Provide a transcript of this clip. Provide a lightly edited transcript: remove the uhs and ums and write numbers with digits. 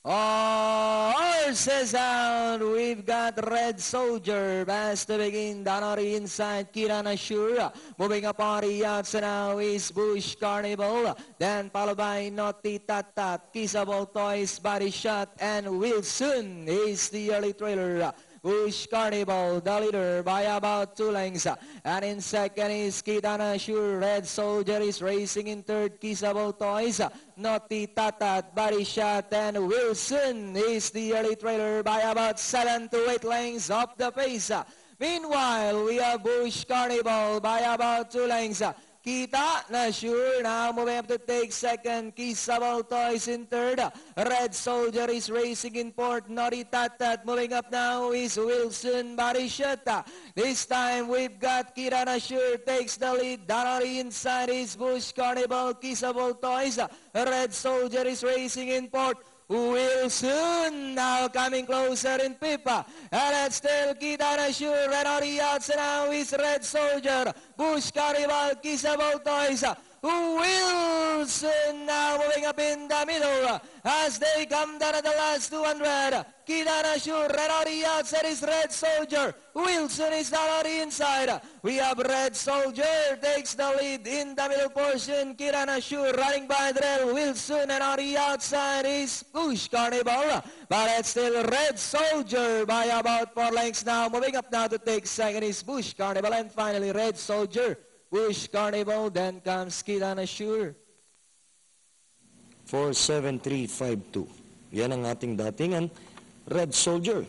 Horses out. We've got Red Soldier. Pass to begin. Donnery inside. Kirana Shura. Moving up on the outside now is Bush Carnival. Then followed by Naughty Tat Tat. Kissable Toys, Body Shot, and Wilson is the early trailer. Bush Carnival, the leader by about 2 lengths. And in second is Kitana Sure. Red Soldier is racing in third. Kissable Toys, Naughty Tatat, Body Shot, and Wilson is the early trailer by about 7 to 8 lengths of the pace. Meanwhile, we have Bush Carnival by about 2 lengths. Kita na Sure now moving up to take second. Kissable Toys in third. Red Soldier is racing in fourth. Naughty Tatat moving up now is Wilson Barishata. This time we've got Kita na Sure takes the lead. Donnery inside is Bush Carnival. Kissable Toys. Red Soldier is racing in fourth. Wilson now coming closer in Pipa. And it's still Kitana Sure. Red on the outside now is Red Soldier. Bush Carnival, Kissable Toys. Wilson now moving up in the middle as they come down at the last 200. Kitana Sure, red on the outside is Red Soldier. Wilson is down on the inside. We have Red Soldier takes the lead in the middle portion. Kitana Sure running by Drell Wilson, and on the outside is Bush Carnival. But it's still Red Soldier by about 4 lengths now. Moving up now to take second is Bush Carnival, and finally Red Soldier. Bush Carnival, then comes Kitana Sure. 47352. Yan ang ating datingan. Red Soldier.